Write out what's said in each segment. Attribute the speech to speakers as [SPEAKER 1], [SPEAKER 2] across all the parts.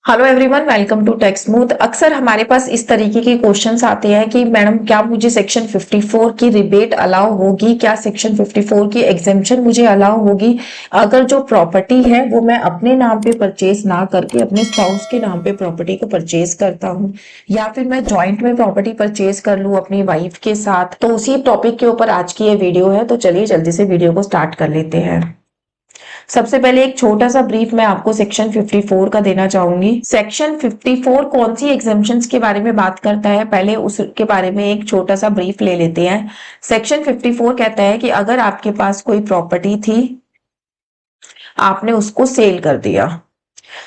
[SPEAKER 1] Hello everyone, welcome to Tech Smooth. अक्सर हमारे पास इस तरीके के क्वेश्चंस आते हैं कि मैडम क्या मुझे सेक्शन 54 की रिबेट अलाउ होगी, क्या सेक्शन 54 की एग्जेम्पशन मुझे अलाउ होगी अगर जो प्रॉपर्टी है वो मैं अपने नाम पे परचेज ना करके अपने स्पाउस के नाम पे प्रॉपर्टी को परचेज करता हूँ, या फिर मैं जॉइंट में प्रॉपर्टी परचेज कर लूँ अपनी वाइफ के साथ। तो उसी टॉपिक के ऊपर आज की ये वीडियो है, तो चलिए जल्दी से वीडियो को स्टार्ट कर लेते हैं। सबसे पहले एक छोटा सा ब्रीफ मैं आपको सेक्शन 54 का देना चाहूंगी। सेक्शन 54 कौन सी एग्जाम्पशंस के बारे में बात करता है, पहले उसके बारे में एक छोटा सा ब्रीफ ले लेते हैं। सेक्शन 54 कहता है कि अगर आपके पास कोई प्रॉपर्टी थी, आपने उसको सेल कर दिया,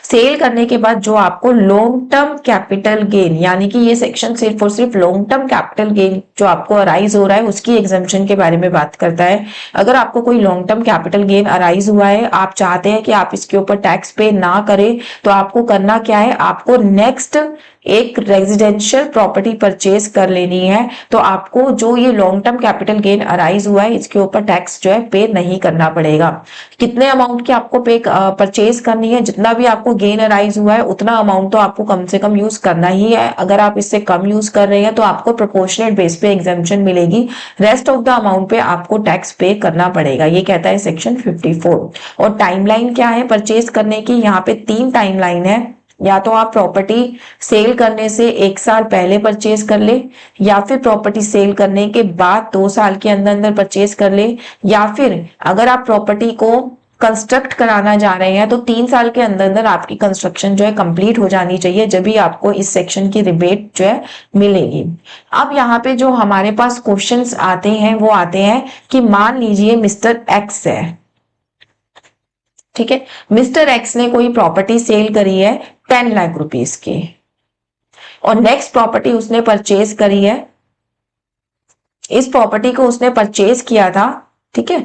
[SPEAKER 1] सेल करने के बाद जो आपको लॉन्ग टर्म कैपिटल गेन, यानी कि ये सेक्शन सिर्फ और सिर्फ लॉन्ग टर्म कैपिटल गेन जो आपको अराइज हो रहा है उसकी एग्जाम्पशन के बारे में बात करता है। अगर आपको कोई long term capital gain arise हुआ है, आप चाहते हैं कि आप इसके ऊपर टैक्स पे ना करें, तो आपको करना क्या है, आपको नेक्स्ट एक रेजिडेंशियल प्रॉपर्टी परचेज कर लेनी है। तो आपको जो ये long term capital gain arise हुआ है इसके ऊपर टैक्स जो है पे नहीं करना पड़ेगा। कितने अमाउंट की आपको पे परचेज करनी है, जितना भी आपको गेन अराइज हुआ है उतना अमाउंट तो आपको कम से कम यूज करना ही है। अगर आप इससे कम यूज कर रहे हैं तो आपको प्रोपोर्शनेट बेस पे एग्जाम्पशन मिलेगी, रेस्ट ऑफ द अमाउंट पे आपको टैक्स पे करना पड़ेगा, ये कहता है सेक्शन 54। और टाइमलाइन क्या है परचेज करने की, यहाँ पे 3 टाइमलाइन है। या तो आप प्रॉपर्टी सेल करने से 1 साल पहले परचेज कर ले, या फिर प्रॉपर्टी सेल करने के बाद 2 साल के अंदर अंदर परचेज कर ले, या फिर अगर आप प्रॉपर्टी को कंस्ट्रक्ट कराना जा रहे हैं तो 3 साल के अंदर अंदर आपकी कंस्ट्रक्शन जो है कंप्लीट हो जानी चाहिए, जब भी आपको इस सेक्शन की रिबेट जो है मिलेगी। अब यहाँ पे जो हमारे पास क्वेश्चंस आते हैं वो आते हैं कि मान लीजिए मिस्टर एक्स है, ठीक है, मिस्टर एक्स ने कोई प्रॉपर्टी सेल करी है 10 लाख रुपीस की, और नेक्स्ट प्रॉपर्टी उसने परचेज करी है, इस प्रॉपर्टी को उसने परचेज किया था, ठीक है,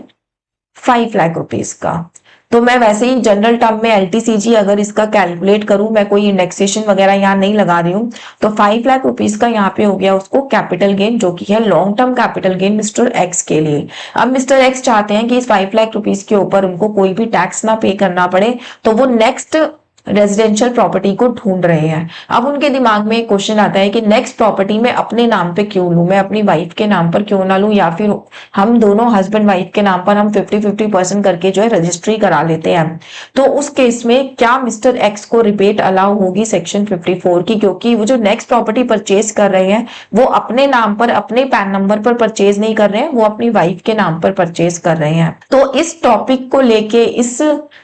[SPEAKER 1] 5 लाख रुपीस का। तो मैं वैसे ही जनरल टर्म में एलटीसीजी अगर इसका कैलकुलेट करूं, मैं कोई इंडेक्सेशन वगैरह यहाँ नहीं लगा रही हूं, तो 5 लाख रुपीस का यहाँ पे हो गया उसको कैपिटल गेन, जो कि है long term capital gain mister x के लिए। अब मिस्टर एक्स चाहते हैं कि इस 5 लाख रुपीस के ऊपर उनको कोई भी टैक्स ना पे करना पड़े, तो वो नेक्स्ट रेजिडेंशियल प्रॉपर्टी को ढूंढ रहे हैं। अब उनके दिमाग में एक क्वेश्चन आता है कि नेक्स्ट प्रॉपर्टी मैं अपने नाम पे क्यों लूं, मैं अपनी वाइफ के नाम पर क्यों ना लूं, या फिर हम दोनों हस्बैंड वाइफ के नाम पर हम 50-50% करके जो है रजिस्ट्री करा लेते हैं। तो उस केस में क्या मिस्टर एक्स को रिबेट अलाउ होगी सेक्शन 54 की, क्योंकि वो जो नेक्स्ट प्रॉपर्टी परचेज कर रहे हैं वो अपने नाम पर अपने पैन नंबर पर परचेज नहीं कर रहे हैं, वो अपनी वाइफ के नाम पर परचेज कर रहे हैं। तो इस टॉपिक को लेके, इस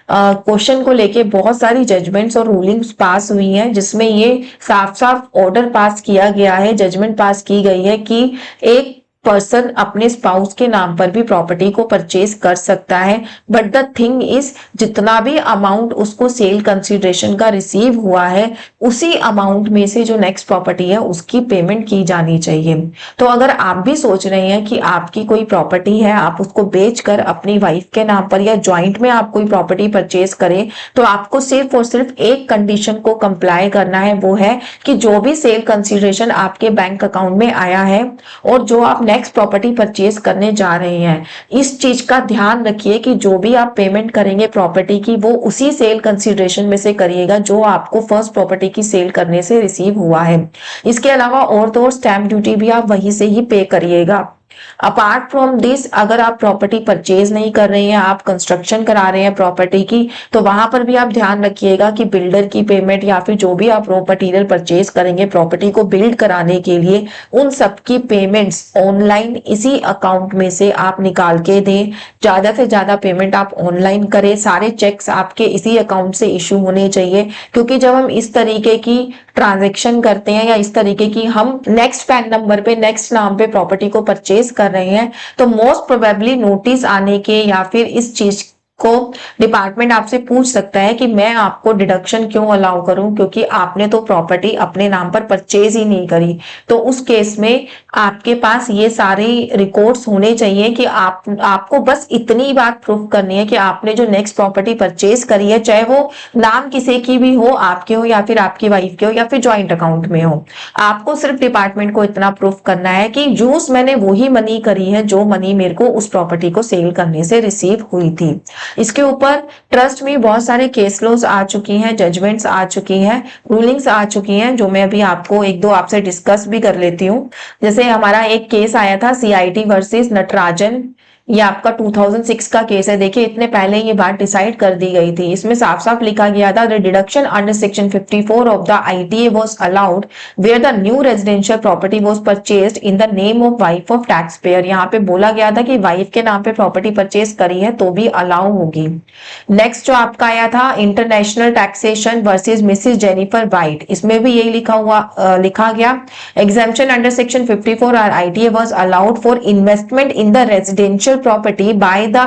[SPEAKER 1] क्वेश्चन को लेके बहुत सारी जजमेंट्स और रूलिंग्स पास हुई हैं, जिसमें ये साफ साफ ऑर्डर पास किया गया है, जजमेंट पास की गई है कि एक पर्सन अपने स्पाउस के नाम पर भी प्रॉपर्टी को परचेज कर सकता है। बट द थिंग इज, जितना भी अमाउंट उसको सेल कंसिडरेशन का रिसीव हुआ है उसी अमाउंट में से जो नेक्स्ट प्रॉपर्टी है उसकी पेमेंट की जानी चाहिए। तो अगर आप भी सोच रहे हैं कि आपकी कोई प्रॉपर्टी है, आप उसको बेचकर अपनी वाइफ के नाम पर या ज्वाइंट में आप कोई प्रॉपर्टी परचेज करें, तो आपको सिर्फ और सिर्फ एक कंडीशन को कंप्लाई करना है, वो है कि जो भी सेल कंसिडरेशन आपके बैंक अकाउंट में आया है और जो आप नेक्स्ट प्रॉपर्टी परचेज करने जा रहे हैं, इस चीज का ध्यान रखिए कि जो भी आप पेमेंट करेंगे प्रॉपर्टी की वो उसी सेल कंसिडरेशन में से करिएगा जो आपको फर्स्ट प्रॉपर्टी की सेल करने से रिसीव हुआ है। इसके अलावा और तो और स्टैंप ड्यूटी भी आप वहीं से ही पे करिएगा। अपार्ट फ्रॉम दिस, अगर आप प्रॉपर्टी परचेज नहीं कर रहे हैं, आप कंस्ट्रक्शन करा रहे हैं प्रॉपर्टी की, तो वहां पर भी आप ध्यान रखिएगा कि बिल्डर की पेमेंट या फिर जो भी आप रॉ मटेरियल परचेज करेंगे प्रॉपर्टी को बिल्ड कराने के लिए, उन सब की पेमेंट्स ऑनलाइन इसी अकाउंट में से आप निकाल के दें। ज्यादा से ज्यादा पेमेंट आप ऑनलाइन करें, सारे चेक्स आपके इसी अकाउंट से इशू होने चाहिए, क्योंकि जब हम इस तरीके की ट्रांजेक्शन करते हैं या इस तरीके की हम नेक्स्ट पैन नंबर पे नेक्स्ट नाम पे प्रॉपर्टी को परचेज कर रहे हैं, तो मोस्ट प्रोबेबली नोटिस आने के या फिर इस चीज को डिपार्टमेंट आपसे पूछ सकता है कि मैं आपको डिडक्शन क्यों अलाउ करूं, क्योंकि आपने तो प्रॉपर्टी अपने नाम पर परचेज ही नहीं करी। तो उस केस में आपके पास ये सारे रिकॉर्ड्स होने चाहिए कि आपको बस इतनी बात प्रूफ करनी है कि आपने जो नेक्स्ट प्रॉपर्टी परचेज करी है, चाहे वो नाम किसी की भी हो, आपके हो या फिर आपकी वाइफ के हो या फिर ज्वाइंट अकाउंट में हो, आपको सिर्फ डिपार्टमेंट को इतना प्रूफ करना है कि यूज मैंने वही मनी करी है जो मनी मेरे को उस प्रॉपर्टी को सेल करने से रिसीव हुई थी। इसके ऊपर ट्रस्ट में बहुत सारे केस लॉज आ चुकी हैं, जजमेंट्स आ चुकी हैं, रूलिंग्स आ चुकी हैं, जो मैं अभी आपको एक दो आपसे डिस्कस भी कर लेती हूँ। जैसे हमारा एक केस आया था सीआईटी वर्सेस नटराजन, ये आपका 2006 का केस है। देखिए इतने पहले ये बात डिसाइड कर दी गई थी। इसमें साफ साफ लिखा गया था the deduction under section 54 of the ITA was allowed where the new residential property was purchased in the name of wife of tax payer. यहाँ पे बोला गया था कि वाइफ के नाम पे प्रॉपर्टी परचेज करी है तो भी अलाउ होगी। नेक्स्ट जो आपका आया था international taxation versus Mrs Jennifer white, इसमें भी यही लिखा गया एग्जेम्पशन अंडर सेक्शन 54 और ITA was allowed for investment in the residential property by the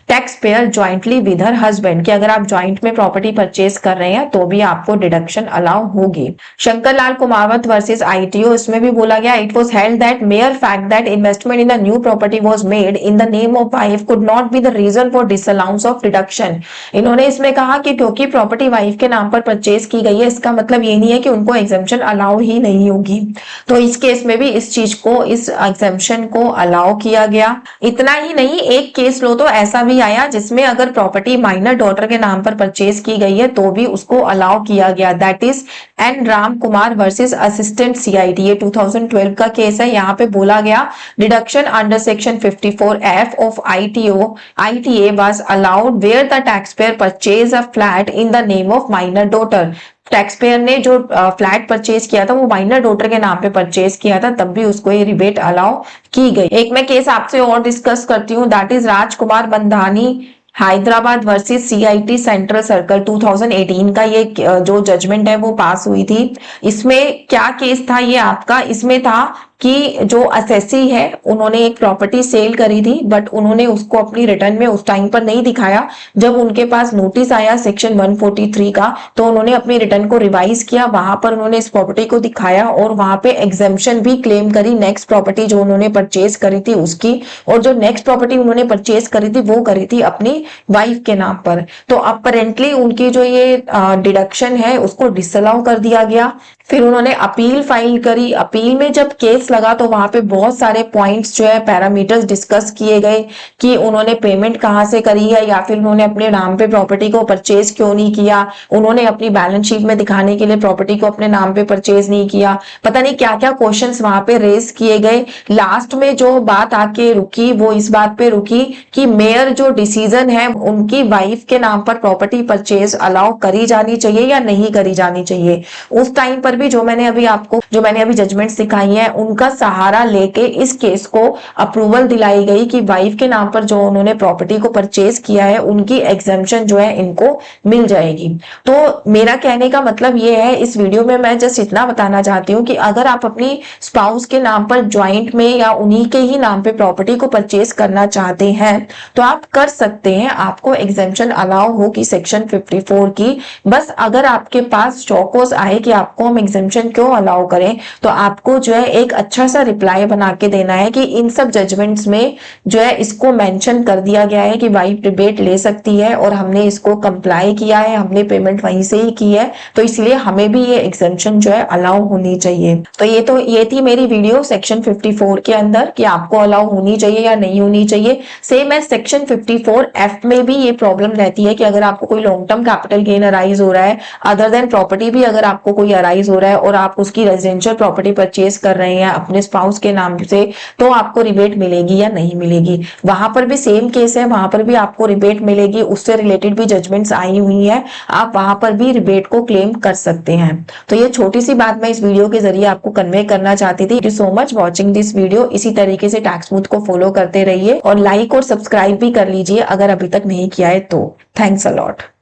[SPEAKER 1] tax pair jointly with her husband, कि अगर आप ज्वाइंट में प्रॉपर्टी परचेज कर रहे हैं तो भी आपको डिडक्शन अलाउ होगी। शंकर लाल कुमावत वर्सेस आईटीओ, इसमें भी बोला गया it was held that mere fact that investment in the new property was made in the name of wife could not be the reason for disallowance of deduction. इन्होंने इसमें कहा कि क्योंकि प्रॉपर्टी वाइफ के नाम पर परचेज की गई है इसका मतलब ये नहीं है कि उनको एग्जेम्पशन अलाउ ही नहीं होगी। तो इस केस में भी इस चीज को, इस एग्जेम्पशन को अलाउ किया गया। इतना ही नहीं, एक केस लो तो ऐसा भी आया जिसमें अगर प्रॉपर्टी माइनर डॉटर के नाम पर परचेज की गई है तो भी उसको अलाउ किया गया, that is N Ram Kumar versus assistant CIT, ये 2012 का केस है। यहाँ पे बोला गया deduction under section 54F of ITA was allowed where the tax payer purchase a flat in the name of minor daughter. Tax payer ने जो फ्लैट परचेज किया था वो माइनर डॉटर के नाम पे परचेज किया था, तब भी उसको ये रिबेट अलाउ की गई। एक मैं केस आपसे और डिस्कस करती हूँ, that is Rajkumar Bandhani Hyderabad versus CIT central circle, 2018 का ये जो जजमेंट है वो पास हुई थी। इसमें क्या केस था ये आपका, इसमें था कि जो असेसी है उन्होंने एक प्रॉपर्टी सेल करी थी बट उन्होंने उसको अपनी रिटर्न में उस टाइम पर नहीं दिखाया। जब उनके पास नोटिस आया सेक्शन 143 का तो उन्होंने अपनी रिटर्न को रिवाइज किया, वहां पर उन्होंने इस प्रॉपर्टी को दिखाया और वहां पे एग्जेम्पशन भी क्लेम करी नेक्स्ट प्रॉपर्टी जो उन्होंने परचेज करी थी उसकी, और जो नेक्स्ट प्रॉपर्टी उन्होंने परचेज करी थी वो करी थी अपनी वाइफ के नाम पर। तो अपरेंटली उनकी जो ये डिडक्शन है उसको डिसअलाउ कर दिया गया। फिर उन्होंने अपील फाइल करी। अपील में जब केस लगा तो वहां पे बहुत सारे पॉइंट्स जो है पैरामीटर्स डिस्कस किए गए कि उन्होंने पेमेंट कहाँ से करी है या फिर उन्होंने अपने नाम पे प्रॉपर्टी को परचेज क्यों नहीं किया, उन्होंने अपनी बैलेंस शीट में दिखाने के लिए प्रॉपर्टी को अपने नाम पे परचेज नहीं किया, पता नहीं क्या क्या क्वेश्चंस वहां पे रेज किए गए। लास्ट में जो बात आके रुकी वो इस बात पे रुकी कि मेयर जो डिसीजन है उनकी वाइफ के नाम पर प्रॉपर्टी परचेज अलाउ करी जानी चाहिए या नहीं करी जानी चाहिए। उस टाइम पर भी जो मैंने अभी जजमेंट्स दिखाई हैं उनका सहारा लेके इस केस को अप्रूवल दिलाई गई कि वाइफ के नाम पर जो उन्होंने प्रॉपर्टी को परचेज किया है उनकी एग्जेम्पशन जो है इनको मिल जाएगी। तो मेरा कहने का मतलब ये है, इस वीडियो में मैं जस्ट इतना बताना चाहती हूँ कि अगर आप अपनी स्पाउस के नाम पर ज्वाइंट में या उन्हीं के ही नाम पे प्रॉपर्टी को परचेज करना चाहते हैं तो आप कर सकते हैं, आपको एग्जेम्पशन अलाउ होगी सेक्शन 54 की। बस अगर आपके पास चौकोस आए कि आपको हम एग्जेम्पशन क्यों अलाउ करें तो आपको जो है एक अच्छा सा रिप्लाई बना के देना है कि इन सब जजमेंट्स में जो है इसको मेंशन कर दिया गया है कि वाइफ रिबेट ले सकती है और हमने इसको कंप्लाई किया है, हमने पेमेंट वहीं से ही की है तो इसलिए हमें भी ये एग्जेम्पशन जो है अलाउ होनी चाहिए। तो ये थी मेरी वीडियो सेक्शन 54 के अंदर कि आपको अलाउ होनी चाहिए या नहीं होनी चाहिए। सेम है सेक्शन 54F में भी ये प्रॉब्लम रहती है कि अगर आपको कोई long term capital gain arise हो रहा है, अदर देन प्रॉपर्टी भी अगर आपको कोई अराइज हो रहा है और आप उसकी रेजिडेंशियल प्रॉपर्टी परचेज कर रहे हैं अपने स्पाउस के नाम से, तो आपको रिबेट मिलेगी या नहीं मिलेगी। वहां पर भी सेम केस है, वहां पर भी आपको रिबेट मिलेगी, उससे रिलेटेड भी जजमेंट्स आई हुई है, आप वहां पर भी रिबेट को क्लेम कर सकते हैं। तो ये छोटी सी बात मैं इस वीडियो के जरिए आपको कन्वे करना चाहती थी। Thank you so much watching this video. इसी तरीके से टैक्स स्मूथ को फॉलो करते रहिए और लाइक और सब्सक्राइब भी कर लीजिए अगर अभी तक नहीं किया है तो। Thanks a lot.